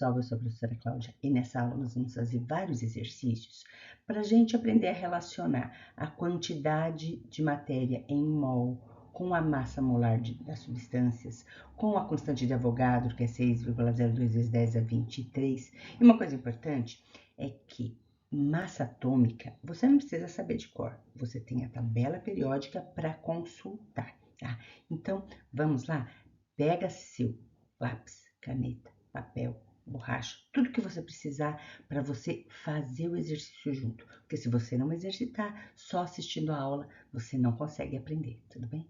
pessoal, eu sou a professora Cláudia e nessa aula nós vamos fazer vários exercícios para a gente aprender a relacionar a quantidade de matéria em mol com a massa molar das substâncias, com a constante de Avogadro, que é 6,02 vezes 10 a 23. E uma coisa importante é que massa atômica você não precisa saber de cor, você tem a tabela periódica para consultar, tá? Então, vamos lá, pega seu lápis, caneta, papel, borracha, tudo que você precisar para você fazer o exercício junto. Porque se você não exercitar, só assistindo a aula, você não consegue aprender, tudo bem?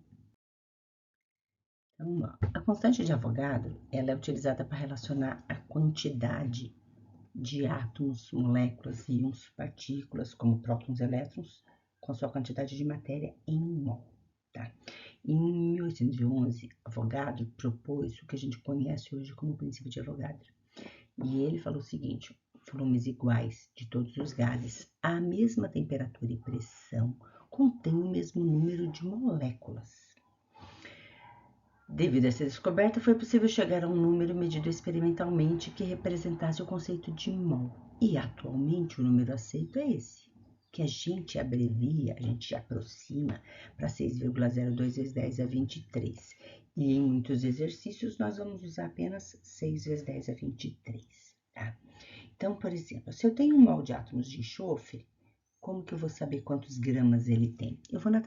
Então, vamos lá. A constante de Avogadro, ela é utilizada para relacionar a quantidade de átomos, moléculas, íons, partículas, como prótons e elétrons, com a sua quantidade de matéria em mol, tá? Em 1811, Avogadro propôs o que a gente conhece hoje como o princípio de Avogadro. E ele falou o seguinte: volumes iguais de todos os gases à mesma temperatura e pressão contêm o mesmo número de moléculas. Devido a essa descoberta, foi possível chegar a um número medido experimentalmente que representasse o conceito de mol. E atualmente o número aceito é esse, que a gente abrevia, a gente aproxima para 6,02 vezes 10 a 23. E em muitos exercícios nós vamos usar apenas 6 vezes 10 a 23, tá? Então, por exemplo, se eu tenho um mol de átomos de enxofre, como que eu vou saber quantos gramas ele tem? Eu vou lá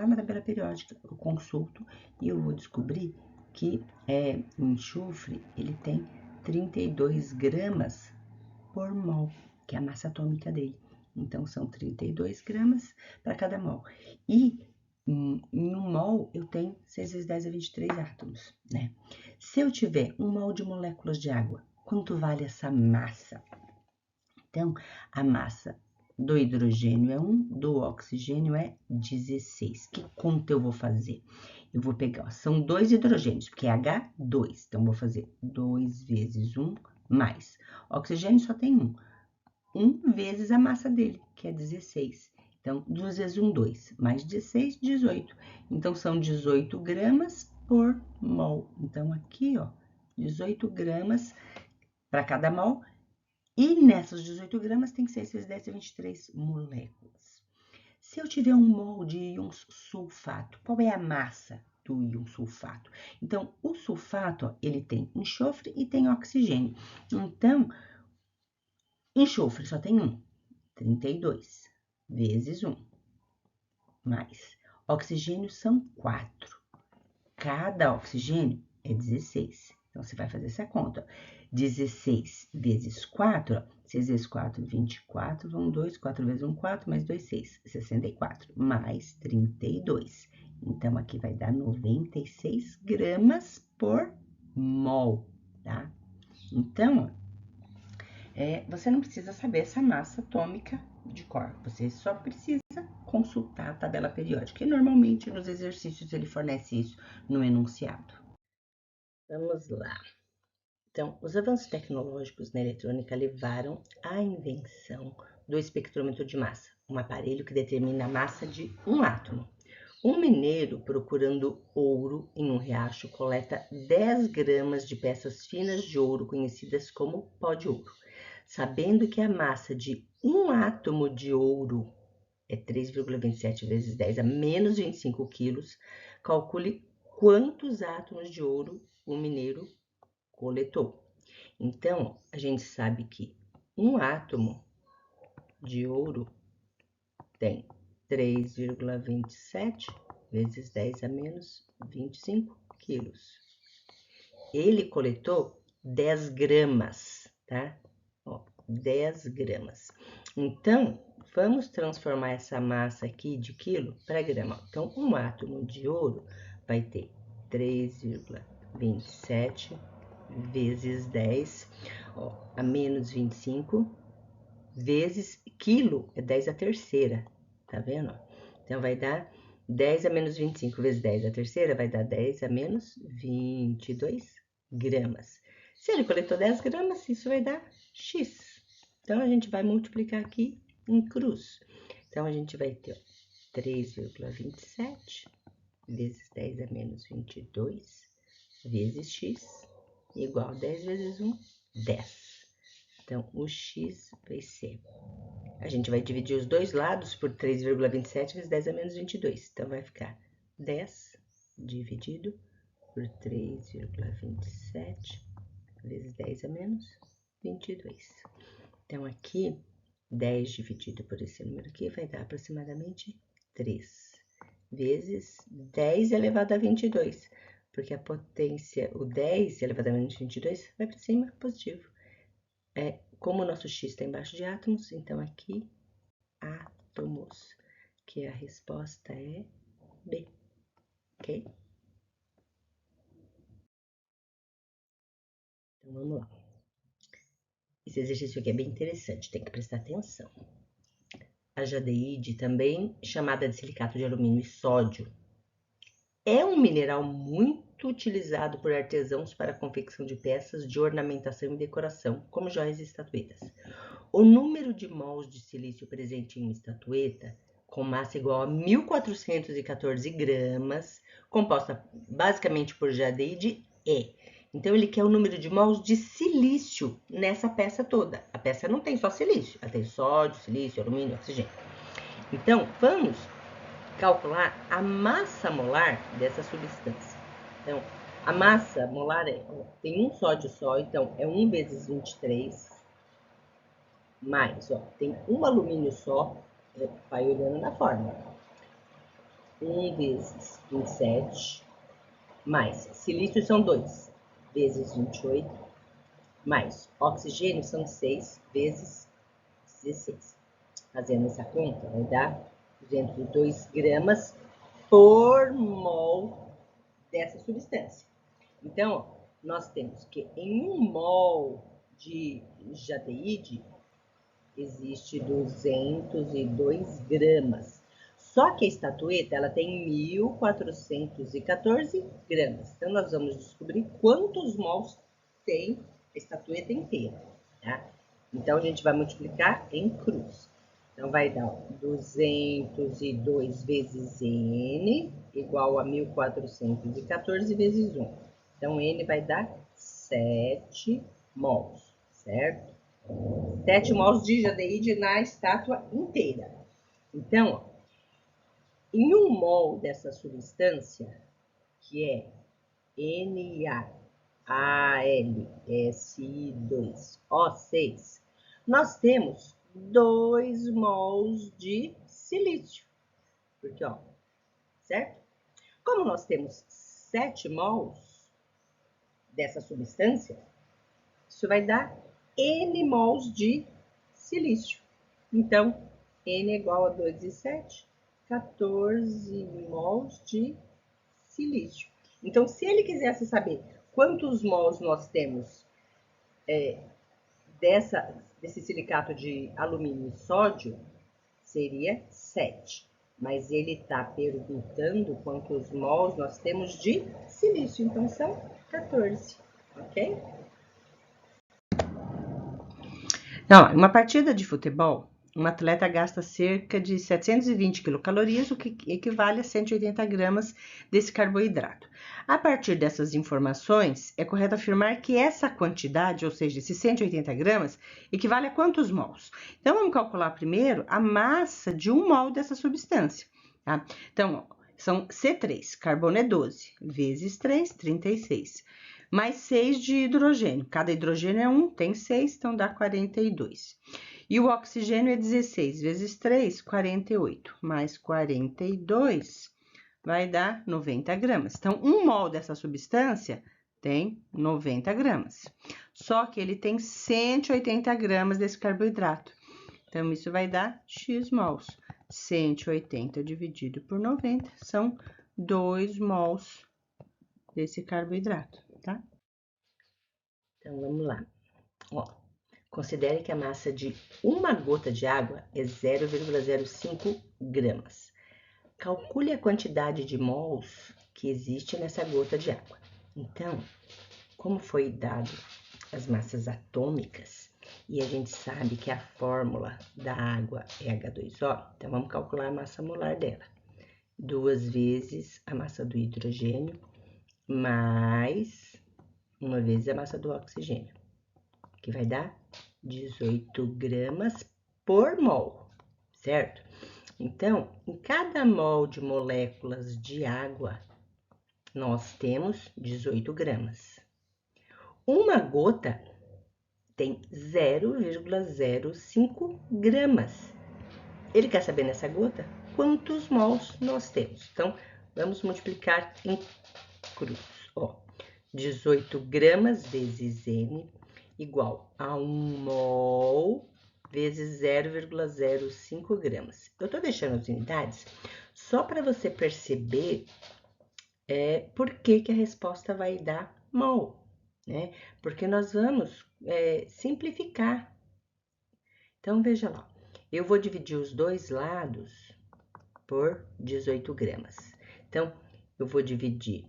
na tabela periódica, eu consulto e eu vou descobrir que o enxofre, ele tem 32 gramas por mol, que é a massa atômica dele. Então, são 32 gramas para cada mol. E em um mol, eu tenho 6 vezes 10 a 23 átomos, né? Se eu tiver um mol de moléculas de água, quanto vale essa massa? Então, a massa do hidrogênio é 1, do oxigênio é 16. Que conta eu vou fazer? Eu vou pegar, ó, são 2 hidrogênios, porque é H2. Então, vou fazer 2 vezes 1 mais. Oxigênio só tem 1. 1 vezes a massa dele, que é 16. Então, 2 vezes 1, 2. Mais 16, 18. Então, são 18 gramas por mol. Então, aqui, ó, 18 gramas para cada mol. E nessas 18 gramas tem 6 vezes 10 a 23 moléculas. Se eu tiver um mol de íon sulfato, qual é a massa do íon sulfato? Então, o sulfato, ó, ele tem enxofre e tem oxigênio. Então, enxofre só tem 1, 32 vezes 1, mais. Oxigênio são 4. Cada oxigênio é 16. Então, você vai fazer essa conta. 16 vezes 4, 6 vezes 4, 24, vão 2, 4 vezes 1, 4, mais 2, 6, 64, mais 32. Então, aqui vai dar 96 gramas por mol, tá? Então, você não precisa saber essa massa atômica de cor, você só precisa consultar a tabela periódica, e normalmente nos exercícios ele fornece isso no enunciado. Vamos lá. Então, os avanços tecnológicos na eletrônica levaram à invenção do espectrômetro de massa, um aparelho que determina a massa de um átomo. Um mineiro procurando ouro em um riacho coleta 10 gramas de peças finas de ouro conhecidas como pó de ouro. Sabendo que a massa de um átomo de ouro é 3,27 vezes 10 a menos 25 quilos, calcule quantos átomos de ouro o mineiro coletou. Então, a gente sabe que um átomo de ouro tem 3,27 vezes 10 a menos 25 quilos. Ele coletou 10 gramas, tá? Ó, 10 gramas. Então, vamos transformar essa massa aqui de quilo para grama. Então, um átomo de ouro vai ter 3,27 vezes 10, ó, a menos 25, vezes quilo, é 10 a terceira, tá vendo? Então, vai dar 10 a menos 25 vezes 10 a terceira, vai dar 10 a menos 22 gramas. Se ele coletou 10 gramas, isso vai dar X. Então, a gente vai multiplicar aqui em cruz. Então, a gente vai ter 3,27 vezes 10 a menos 22 vezes X igual a 10 vezes 1, 10. Então, o x vai ser... A gente vai dividir os dois lados por 3,27 vezes 10 a menos 22. Então, vai ficar 10 dividido por 3,27 vezes 10 a menos 22. Então, aqui, 10 dividido por esse número aqui vai dar aproximadamente 3 vezes 10 elevado a 22, porque a potência, o 10 elevado a menos 22 vai para cima, positivo. Como o nosso x está embaixo de átomos, então aqui, átomos, que a resposta é B, ok? Então, vamos lá. Esse exercício aqui é bem interessante, tem que prestar atenção. A jadeíde, também chamada de silicato de alumínio e sódio, é um mineral muito utilizado por artesãos para a confecção de peças de ornamentação e decoração, como joias e estatuetas. O número de mols de silício presente em uma estatueta, com massa igual a 1.414 gramas, composta basicamente por jadeíde, é. Então, ele quer o número de mols de silício nessa peça toda. A peça não tem só silício, ela tem sódio, silício, alumínio, oxigênio. Então, vamos calcular a massa molar dessa substância. Então, a massa molar tem um sódio só, então é 1 vezes 23, mais, tem um alumínio só, vai olhando na fórmula. 1 vezes 27, mais silício são 2, vezes 28, mais oxigênio são 6, vezes 16. Fazendo essa conta, vai dar 202 gramas por mol dessa substância. Então, nós temos que em 1 mol de jadeíde existe 202 gramas. Só que a estatueta ela tem 1.414 gramas. Então, nós vamos descobrir quantos mols tem a estatueta inteira. Tá? Então, a gente vai multiplicar em cruz. Então, vai dar 202 vezes N igual a 1.414 vezes 1. Então, N vai dar 7 mols, certo? 7 mols de jadeíde na estátua inteira. Então, em 1 mol dessa substância, que é NaAlSi2O6, nós temos 2 mols de silício. Porque, certo? Como nós temos 7 mols dessa substância, isso vai dar N mols de silício. Então, N é igual a 2 e 7, 14 mols de silício. Então, se ele quisesse saber quantos mols nós temos desse silicato de alumínio e sódio, seria 7. Mas ele está perguntando quantos mols nós temos de silício. Então, são 14, ok? Não, uma partida de futebol, um atleta gasta cerca de 720 quilocalorias, o que equivale a 180 gramas desse carboidrato. A partir dessas informações, é correto afirmar que essa quantidade, ou seja, esses 180 gramas, equivale a quantos mols? Então, vamos calcular primeiro a massa de 1 mol dessa substância. Tá? Então, são C3, carbono é 12, vezes 3, 36. Mais 6 de hidrogênio. Cada hidrogênio é 1, tem 6, então dá 42. E o oxigênio é 16 vezes 3, 48. Mais 42 vai dar 90 gramas. Então, 1 mol dessa substância tem 90 gramas. Só que ele tem 180 gramas desse carboidrato. Então, isso vai dar X mols. 180 dividido por 90 são 2 mols desse carboidrato, tá? Então, vamos lá. Considere que a massa de uma gota de água é 0,05 gramas. Calcule a quantidade de mols que existe nessa gota de água. Então, como foi dado as massas atômicas, e a gente sabe que a fórmula da água é H2O, então vamos calcular a massa molar dela. 2 vezes a massa do hidrogênio, mais 1 vezes a massa do oxigênio. que vai dar 18 gramas por mol, certo? Então, em cada mol de moléculas de água, nós temos 18 gramas. Uma gota tem 0,05 gramas. Ele quer saber nessa gota quantos mols nós temos. Então, vamos multiplicar em cruz. Ó, 18 gramas vezes N igual a 1 mol vezes 0,05 gramas. Eu tô deixando as unidades só para você perceber por que a resposta vai dar mol, né? Porque nós vamos simplificar. Então, veja lá. Eu vou dividir os dois lados por 18 gramas. Então, eu vou dividir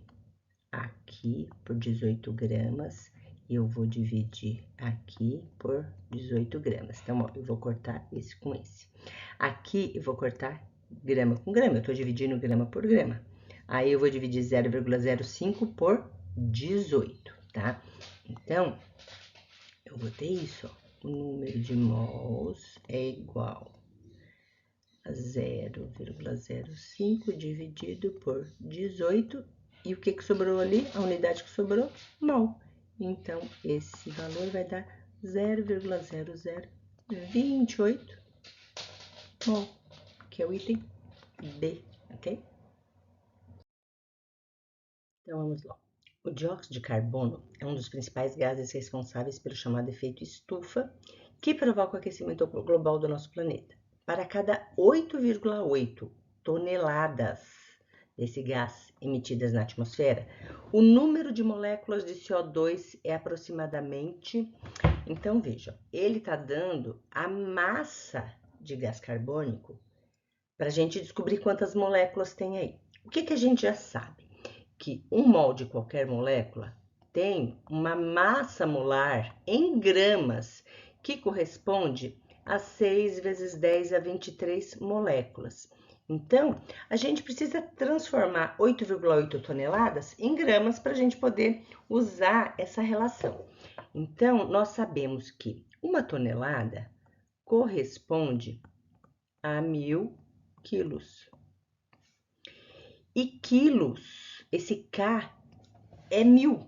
aqui por 18 gramas e eu vou dividir aqui por 18 gramas. Então, ó, eu vou cortar esse com esse. Aqui, eu vou cortar grama com grama, eu tô dividindo grama por grama. Aí, eu vou dividir 0,05 por 18, tá? Então, eu vou ter isso, ó. O número de mols é igual a 0,05 dividido por 18. E o que sobrou ali? A unidade que sobrou? Mol. Então, esse valor vai dar 0,0028 mol, que é o item B, ok? Então, vamos lá. O dióxido de carbono é um dos principais gases responsáveis pelo chamado efeito estufa, que provoca o aquecimento global do nosso planeta. Para cada 8,8 toneladas desse gás emitidas na atmosfera, o número de moléculas de CO2 é aproximadamente... Então, veja, ele está dando a massa de gás carbônico para a gente descobrir quantas moléculas tem aí. O que a gente já sabe? Que um mol de qualquer molécula tem uma massa molar em gramas que corresponde a 6 vezes 10 a 23 moléculas. Então, a gente precisa transformar 8,8 toneladas em gramas para a gente poder usar essa relação. Então, nós sabemos que uma tonelada corresponde a 1000 quilos. E quilos, esse K é 1000,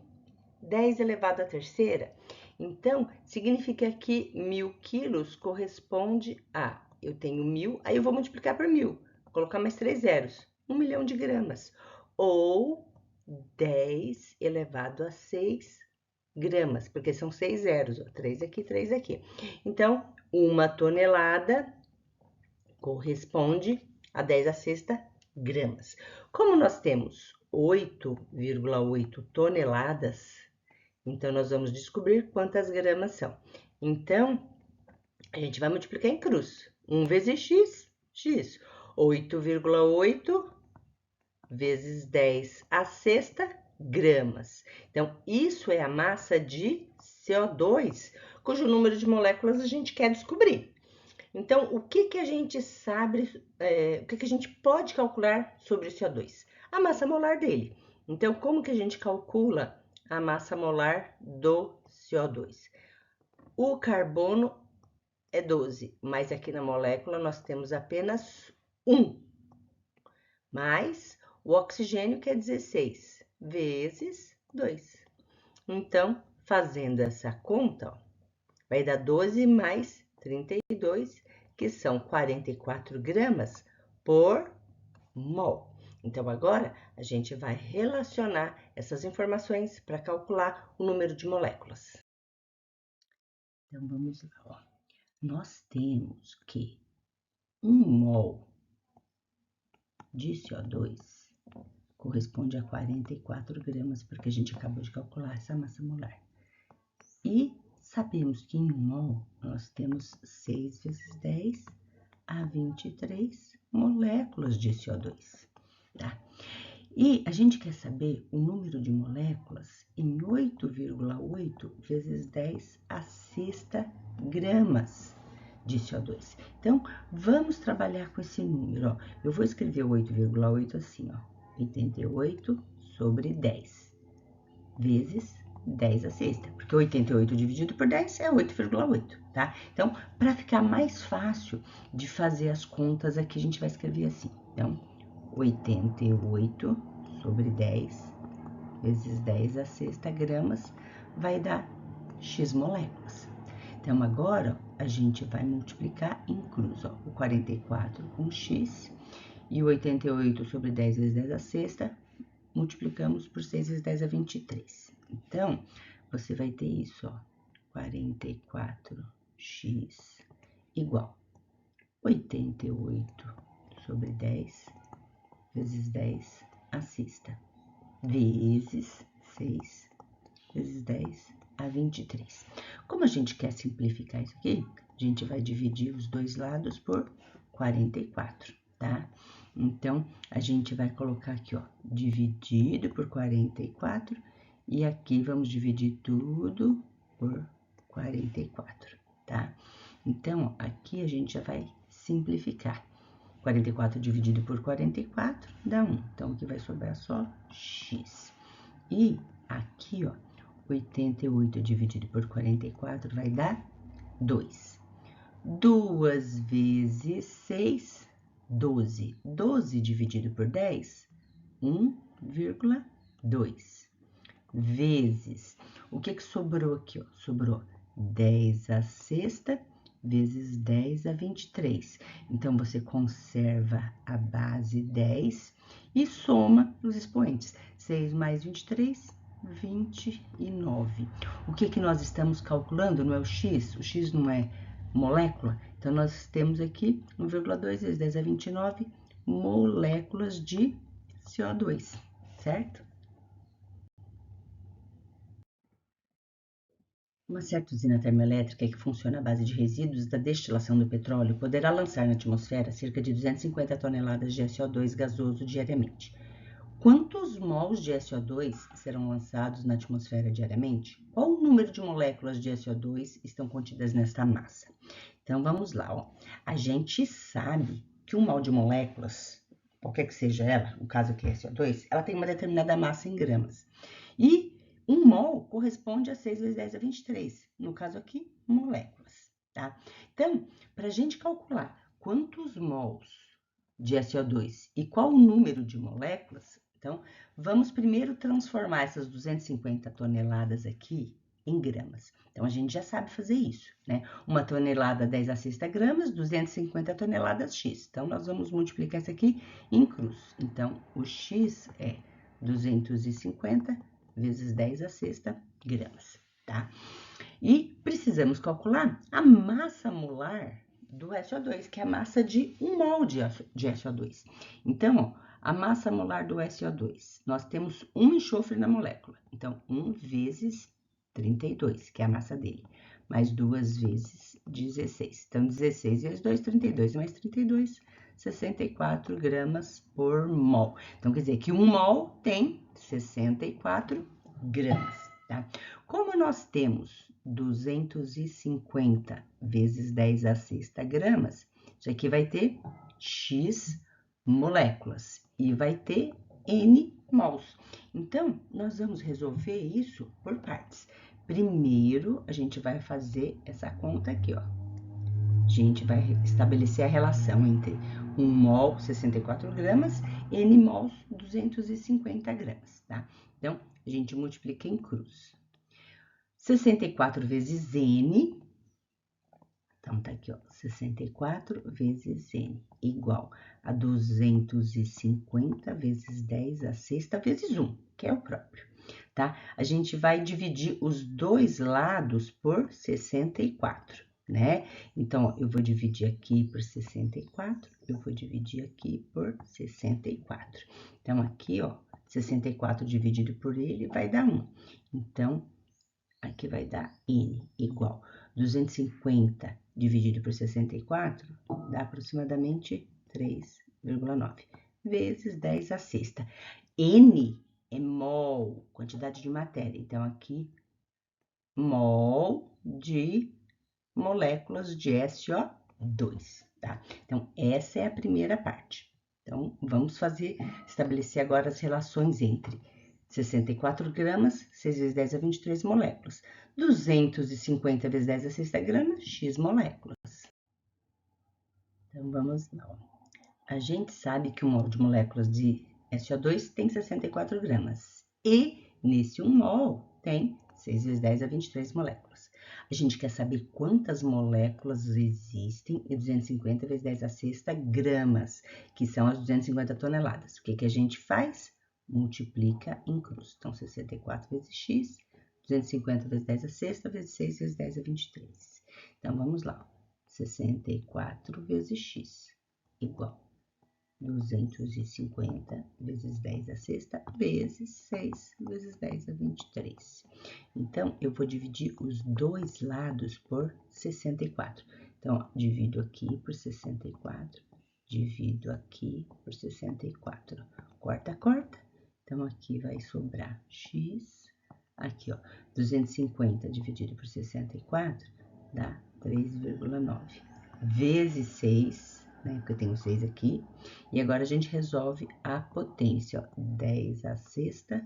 10 elevado à terceira. Então, significa que 1000 quilos corresponde a, eu tenho 1000, aí eu vou multiplicar por 1000, vou colocar mais 3 zeros, 1 milhão de gramas. Ou 10 elevado a 6 gramas, porque são 6 zeros, ó, 3 aqui, 3 aqui. Então, uma tonelada corresponde a 10 a sexta gramas. Como nós temos 8,8 toneladas, então nós vamos descobrir quantas gramas são. Então, a gente vai multiplicar em cruz. 1 vezes x, x. 8,8 vezes 10 a sexta gramas. Então, isso é a massa de CO2, cujo número de moléculas a gente quer descobrir. Então, o que a gente sabe, o que a gente pode calcular sobre o CO2? A massa molar dele. Então, como que a gente calcula a massa molar do CO2? O carbono é 12, mas aqui na molécula nós temos apenas 1. Mais o oxigênio, que é 16, vezes 2. Então, fazendo essa conta, ó, vai dar 12 mais 32, que são 44 gramas por mol. Então, agora, a gente vai relacionar essas informações para calcular o número de moléculas. Então, vamos lá. Ó. Nós temos que 1 mol de CO2 corresponde a 44 gramas, porque a gente acabou de calcular essa massa molar. E sabemos que em 1 mol nós temos 6 vezes 10 a 23 moléculas de CO2, tá? E a gente quer saber o número de moléculas em 8,8 vezes 10 a sexta gramas de CO2. Então, vamos trabalhar com esse número, ó. Eu vou escrever o 8,8 assim, ó. 88 sobre 10 vezes 10 a sexta, porque 88 dividido por 10 é 8,8, tá? Então, para ficar mais fácil de fazer as contas aqui, a gente vai escrever assim. Então, 88 sobre 10 vezes 10 a sexta gramas vai dar X moléculas. Então, agora, ó, a gente vai multiplicar em cruz, ó, o 44 com X e o 88 sobre 10 vezes 10 a sexta, multiplicamos por 6 vezes 10 a 23. Então, você vai ter isso, ó, 44x igual 88 sobre 10 vezes 10 a sexta, vezes 6 vezes 10 a 23. Como a gente quer simplificar isso aqui, a gente vai dividir os dois lados por 44, tá? Então, a gente vai colocar aqui, ó, dividido por 44, e aqui vamos dividir tudo por 44, tá? Então, aqui a gente já vai simplificar. 44 dividido por 44 dá 1. Então, aqui vai sobrar só x. E aqui, ó, 88 dividido por 44 vai dar 2. 2 vezes 6, 12. 12 dividido por 10, 1,2. Vezes, o que sobrou aqui, ó? Sobrou 10 a sexta vezes 10 a 23. Então, você conserva a base 10 e soma os expoentes. 6 mais 23, 29. O que nós estamos calculando? Não é o x? O x não é molécula? Então, nós temos aqui 1,2 vezes 10 a 29 moléculas de CO2, certo? Uma certa usina termoelétrica que funciona à base de resíduos da destilação do petróleo poderá lançar na atmosfera cerca de 250 toneladas de SO2 gasoso diariamente. Quantos mols de SO2 serão lançados na atmosfera diariamente? Qual o número de moléculas de SO2 estão contidas nesta massa? Então, vamos lá, ó. A gente sabe que um mol de moléculas, qualquer que seja ela, no caso aqui é SO2, ela tem uma determinada massa em gramas. E 1 mol corresponde a 6 vezes 10 a 23, no caso aqui, moléculas, tá? Então, para a gente calcular quantos mols de SO2 e qual o número de moléculas, então, vamos primeiro transformar essas 250 toneladas aqui em gramas. Então, a gente já sabe fazer isso, né? Uma tonelada, 10 a sexta gramas, 250 toneladas X. Então, nós vamos multiplicar isso aqui em cruz. Então, o X é 250 vezes 10 a sexta gramas, tá? E precisamos calcular a massa molar do SO2, que é a massa de 1 mol de SO2. Então, ó, a massa molar do SO2, nós temos 1 enxofre na molécula. Então, 1 vezes 32, que é a massa dele, mais 2 vezes 16. Então, 16 vezes 2, 32, mais 32, 64 gramas por mol. Então, quer dizer que 1 mol tem 64 gramas, tá? Como nós temos 250 vezes 10 a sexta gramas, isso aqui vai ter X moléculas e vai ter N mols. Então, nós vamos resolver isso por partes. Primeiro, a gente vai fazer essa conta aqui, ó. A gente vai estabelecer a relação entre 1 mol, 64 gramas, N mols, 250 gramas, tá? Então, a gente multiplica em cruz. 64 vezes N, então tá aqui, ó, 64 vezes N, igual a 250 vezes 10 a sexta vezes 1, que é o próprio, tá? A gente vai dividir os dois lados por 64, né? Então, ó, eu vou dividir aqui por 64, eu vou dividir aqui por 64. Então, aqui, ó, 64 dividido por ele vai dar 1. Então, aqui vai dar N igual 250 dividido por 64, dá aproximadamente 3,9 vezes 10 a sexta. N é mol, quantidade de matéria. Então, aqui, mol de moléculas de SO2, tá? Então, essa é a primeira parte. Então, vamos estabelecer agora as relações entre 64 gramas, 6 vezes 10 a 23 moléculas. 250 vezes 10 a sexta grama, X moléculas. Então, vamos lá. A gente sabe que 1 mol de moléculas de SO2 tem 64 gramas. E, nesse 1 mol, tem 6 vezes 10 a 23 moléculas. A gente quer saber quantas moléculas existem em 250 vezes 10 a sexta gramas, que são as 250 toneladas. O que a gente faz? Multiplica em cruz. Então, 64 vezes x, 250 vezes 10 a sexta, vezes 6 vezes 10 a 23. Então, vamos lá. 64 vezes x igual 250 vezes 10 a sexta, vezes 6 vezes 10 a 23. Então, eu vou dividir os dois lados por 64. Então, ó, divido aqui por 64, divido aqui por 64. Corta, corta. Então, aqui vai sobrar x. Aqui, ó, 250 dividido por 64 dá 3,9. Vezes 6, né, porque eu tenho 6 aqui. E agora a gente resolve a potência, ó, 10 a sexta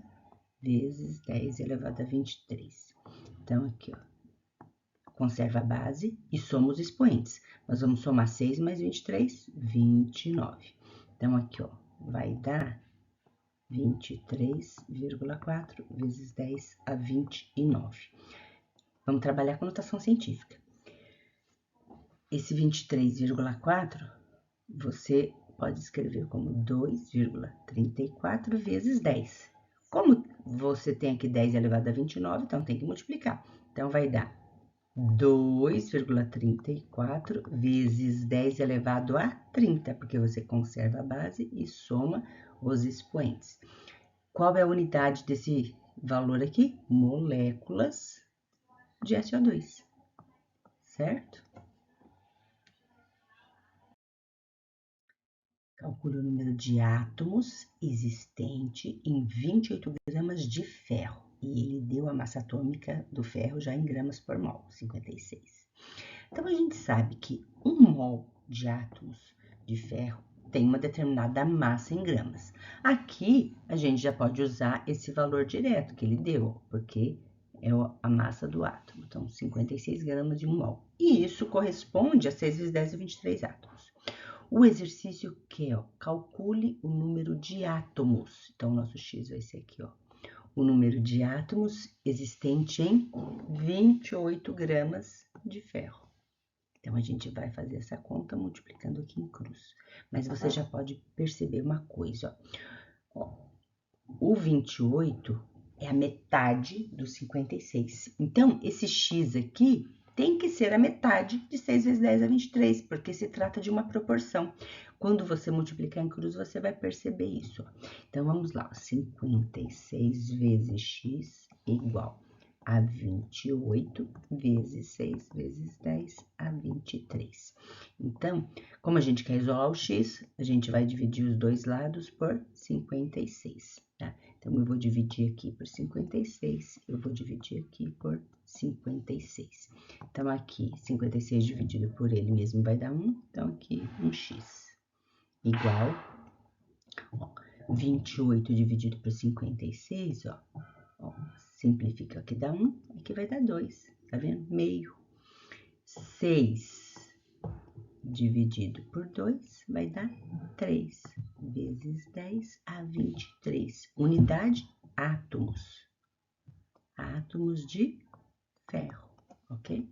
vezes 10 elevado a 23. Então, aqui, ó, conserva a base e soma os expoentes. Nós vamos somar 6 mais 23, 29. Então, aqui, ó, vai dar 23,4 vezes 10 a 29. Vamos trabalhar com notação científica. Esse 23,4, você pode escrever como 2,34 vezes 10. Como você tem aqui 10 elevado a 29, então tem que multiplicar. Então, vai dar 2,34 vezes 10 elevado a 30, porque você conserva a base e soma os expoentes. Qual é a unidade desse valor aqui? Moléculas de SO2, certo? Calcule o número de átomos existente em 28 gramas de ferro. E ele deu a massa atômica do ferro já em gramas por mol, 56. Então, a gente sabe que 1 mol de átomos de ferro tem uma determinada massa em gramas. Aqui, a gente já pode usar esse valor direto que ele deu, porque é a massa do átomo. Então, 56 gramas de 1 mol. E isso corresponde a 6 vezes 10 a 23 átomos. O exercício que é, ó, calcule o número de átomos. Então, o nosso X vai ser aqui, ó. O número de átomos existente em 28 gramas de ferro. Então, a gente vai fazer essa conta multiplicando aqui em cruz. Mas você já pode perceber uma coisa, ó. O 28 é a metade do 56. Então, esse X aqui tem que ser a metade de 6 vezes 10 a 23, porque se trata de uma proporção. Quando você multiplicar em cruz, você vai perceber isso. Então, vamos lá. 56 vezes x igual a 28 vezes 6 vezes 10 a 23. Então, como a gente quer isolar o x, a gente vai dividir os dois lados por 56, tá? Então, eu vou dividir aqui por 56, eu vou dividir aqui por 56. Então, aqui, 56 dividido por ele mesmo vai dar 1, então aqui, 1x. Igual, ó, 28 dividido por 56, ó, simplifica, aqui dá 1, aqui vai dar 2, tá vendo? Meio. 6 dividido por 2 vai dar 3 vezes 10 a 23. Unidade, átomos. Átomos de ferro, ok?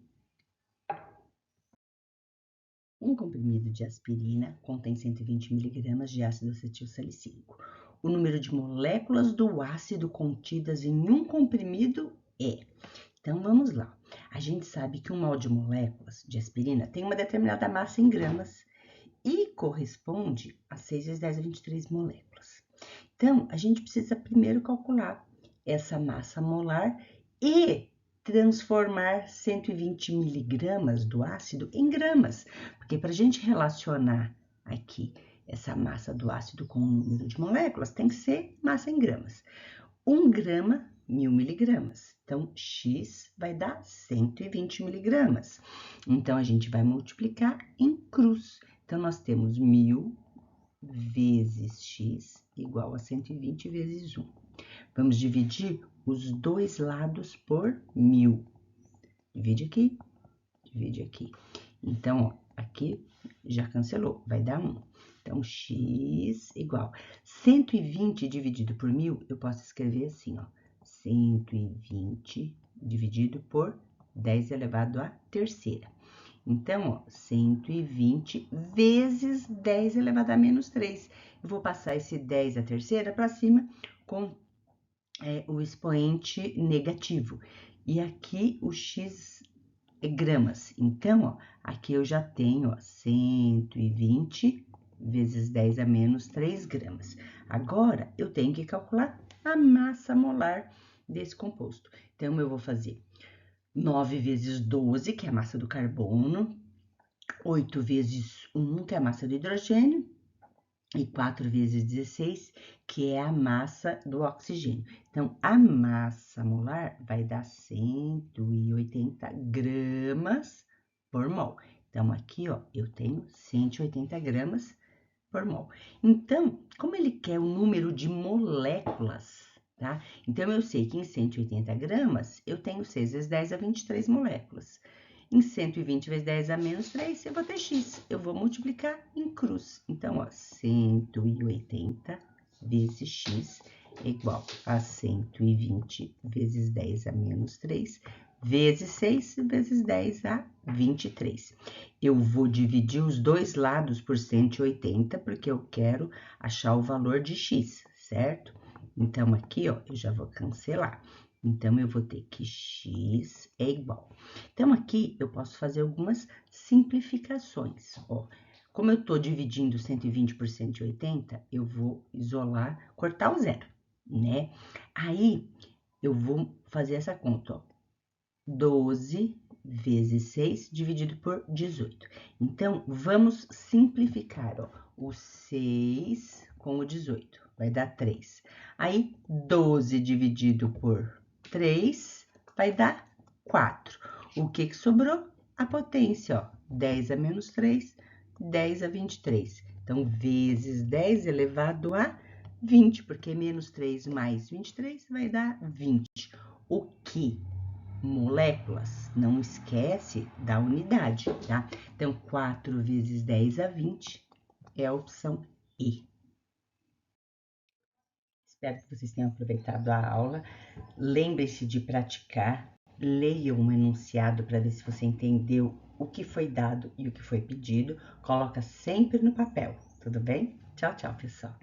Um comprimido de aspirina contém 120 mg de ácido acetilsalicílico. O número de moléculas do ácido contidas em um comprimido é... Então, vamos lá. A gente sabe que 1 mol de moléculas de aspirina tem uma determinada massa em gramas e corresponde a 6 vezes 10 a 23 moléculas. Então, a gente precisa primeiro calcular essa massa molar e transformar 120 miligramas do ácido em gramas, porque para a gente relacionar aqui essa massa do ácido com o número de moléculas, tem que ser massa em gramas. 1 grama, 1000 miligramas. Então, X vai dar 120 miligramas. Então, a gente vai multiplicar em cruz. Então, nós temos 1000 vezes X igual a 120 vezes 1. Vamos dividir os dois lados por 1000. Divide aqui, divide aqui. Então, ó, aqui já cancelou, vai dar 1. Então, x igual 120 dividido por 1000, eu posso escrever assim, ó. 120 dividido por 10 elevado à terceira. Então, ó, 120 vezes 10 elevado a menos 3. Eu vou passar esse 10 à terceira para cima com o expoente negativo. E aqui o x é gramas. Então, ó, aqui eu já tenho, ó, 120 vezes 10 a menos 3 gramas. Agora, eu tenho que calcular a massa molar desse composto. Então, eu vou fazer 9 vezes 12, que é a massa do carbono, 8 vezes 1, que é a massa do hidrogênio, e 4 vezes 16, que é a massa do oxigênio. Então, a massa molar vai dar 180 gramas por mol. Então, aqui, ó, eu tenho 180 gramas por mol. Então, como ele quer o número de moléculas, tá? Então, eu sei que em 180 gramas, eu tenho 6 vezes 10 a 23 moléculas. Em 120 vezes 10 a menos 3, eu vou ter x. Eu vou multiplicar em cruz. Então, ó, 180 vezes x é igual a 120 vezes 10 a menos 3, vezes 6 vezes 10 a 23. Eu vou dividir os dois lados por 180, porque eu quero achar o valor de x, certo? Então, aqui, ó, eu já vou cancelar. Então, eu vou ter que x é igual. Então, aqui eu posso fazer algumas simplificações, ó. Como eu tô dividindo 120 por 180, eu vou isolar, cortar o zero, né? Aí, eu vou fazer essa conta, ó. 12 vezes 6 dividido por 18. Então, vamos simplificar, ó. O 6 com o 18, vai dar 3. Aí, 12 dividido por 3 vai dar 4. O que sobrou? A potência, ó. 10 a menos 3, 10 a 23. Então, vezes 10 elevado a 20, porque menos 3 mais 23 vai dar 20. O que? Moléculas, não esquece da unidade, tá? Então, 4 vezes 10 a 20 é a opção E. Espero que vocês tenham aproveitado a aula. Lembre-se de praticar, leia um enunciado para ver se você entendeu o que foi dado e o que foi pedido. Coloca sempre no papel, tudo bem? Tchau, tchau, pessoal.